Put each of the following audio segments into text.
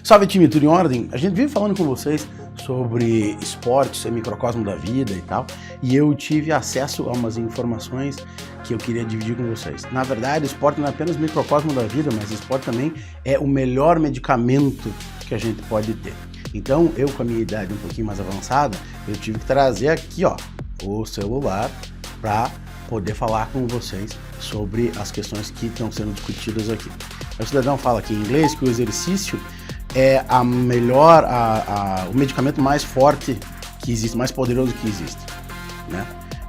Salve time, tudo em ordem? A gente vive falando com vocês sobre esporte, ser microcosmo da vida e tal, e eu tive acesso a umas informações que eu queria dividir com vocês. Na verdade, o esporte não é apenas microcosmo da vida, mas o esporte também é o melhor medicamento que a gente pode ter. Então, eu com a minha idade um pouquinho mais avançada, eu tive que trazer aqui, ó, o celular para poder falar com vocês sobre as questões que estão sendo discutidas aqui. O cidadão fala aqui em inglês que o exercício é o medicamento mais forte que existe, mais poderoso que existe, né?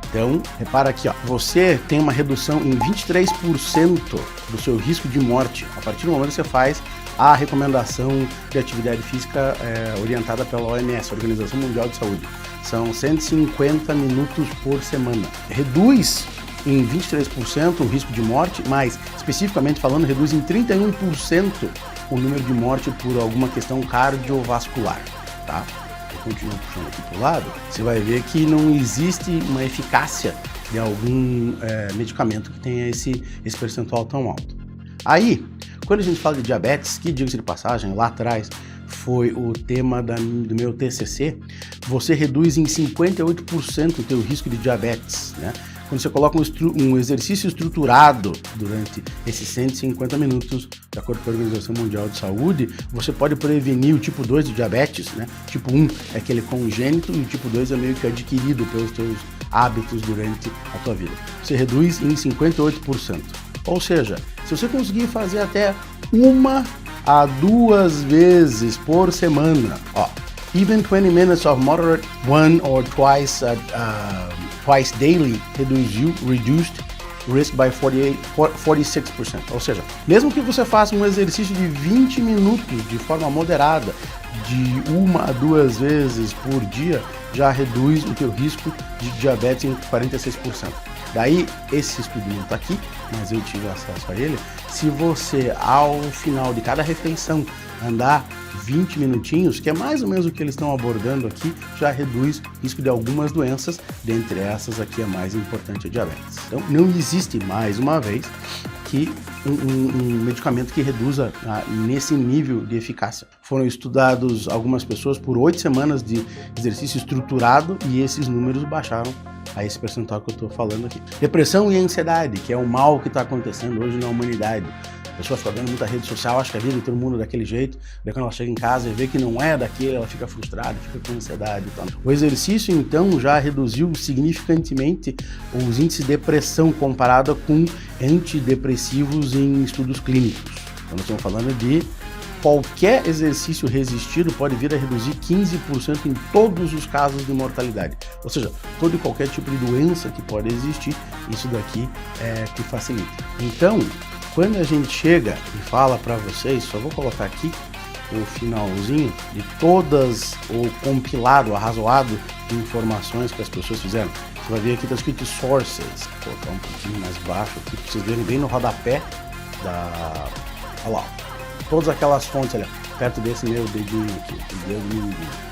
Então, repara aqui, ó, você tem uma redução em 23% do seu risco de morte a partir do momento que você faz a recomendação de atividade física orientada pela OMS, Organização Mundial de Saúde. São 150 minutos por semana. Reduz em 23% o risco de morte, mas, especificamente falando, reduz em 31% o número de morte por alguma questão cardiovascular, tá? Eu continuo puxando aqui para o lado, você vai ver que não existe uma eficácia de algum medicamento que tenha esse percentual tão alto. Aí, quando a gente fala de diabetes, que diga-se de passagem, lá atrás foi o tema do meu TCC, você reduz em 58% o teu risco de diabetes, né? Quando você coloca um exercício estruturado durante esses 150 minutos, de acordo com a Organização Mundial de Saúde, você pode prevenir o tipo 2 de diabetes, né? Tipo 1 é aquele congênito e o tipo 2 é meio que adquirido pelos teus hábitos durante a tua vida. Você reduz em 58%. Ou seja, se você conseguir fazer até 1 a 2 vezes por semana, ó, even 20 minutes of moderate one or twice daily reduced risk by 46%. Ou seja, mesmo que você faça um exercício de 20 minutos de forma moderada, de 1 a 2 vezes por dia, já reduz o teu risco de diabetes em 46%. Daí, esse estudo não está aqui, mas eu tive acesso a ele. Se você, ao final de cada refeição, andar 20 minutinhos, que é mais ou menos o que eles estão abordando aqui, já reduz o risco de algumas doenças, dentre essas aqui a mais importante é a diabetes. Então, não existe, mais uma vez, que um medicamento que reduza nesse nível de eficácia. Foram estudados algumas pessoas por 8 semanas de exercício estruturado e esses números baixaram a esse percentual que eu estou falando aqui. Depressão e ansiedade, que é o mal que está acontecendo hoje na humanidade. A pessoa fica vendo muita rede social, acha que a vida de todo mundo é daquele jeito, daí quando ela chega em casa e vê que não é daquele, ela fica frustrada, fica com ansiedade e tal. O exercício, então, já reduziu significantemente os índices de depressão comparado com antidepressivos em estudos clínicos. Então, nós estamos falando de qualquer exercício resistido pode vir a reduzir 15% em todos os casos de mortalidade. Ou seja, todo e qualquer tipo de doença que pode existir, isso daqui é que facilita. Então, quando a gente chega e fala para vocês, só vou colocar aqui o finalzinho de todas o compilado, arrazoado de informações que as pessoas fizeram. Você vai ver aqui está escrito sources, vou colocar um pouquinho mais baixo aqui para vocês verem bem no rodapé da... Olha lá, todas aquelas fontes ali, perto desse meu dedinho aqui,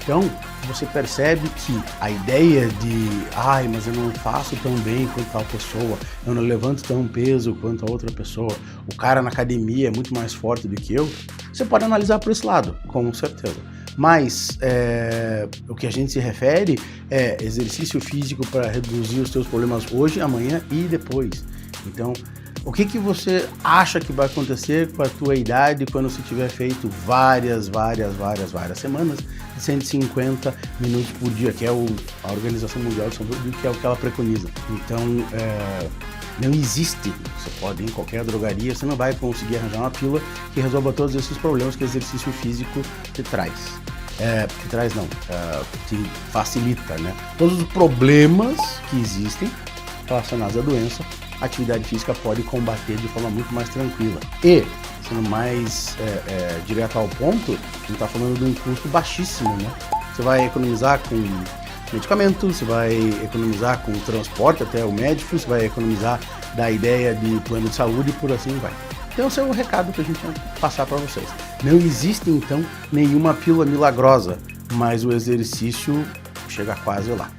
Então, você percebe que a ideia de mas eu não faço tão bem quanto tal pessoa, eu não levanto tão peso quanto a outra pessoa, o cara na academia é muito mais forte do que eu, você pode analisar por esse lado, com certeza. Mas o que a gente se refere é exercício físico para reduzir os teus problemas hoje, amanhã e depois. Então, o que você acha que vai acontecer com a tua idade quando você tiver feito várias semanas de 150 minutos por dia, que é a Organização Mundial de Saúde, que é o que ela preconiza. Então, não existe, você pode ir em qualquer drogaria, você não vai conseguir arranjar uma pílula que resolva todos esses problemas que o exercício físico te traz. Te facilita, né? Todos os problemas que existem relacionados à doença, a atividade física pode combater de forma muito mais tranquila. E, sendo mais direto ao ponto, a gente está falando de um custo baixíssimo, né? Você vai economizar com medicamento, você vai economizar com transporte até o médico, você vai economizar da ideia de plano de saúde e por assim vai. Então esse é o recado que a gente vai passar para vocês. Não existe, então, nenhuma pílula milagrosa, mas o exercício chega quase lá.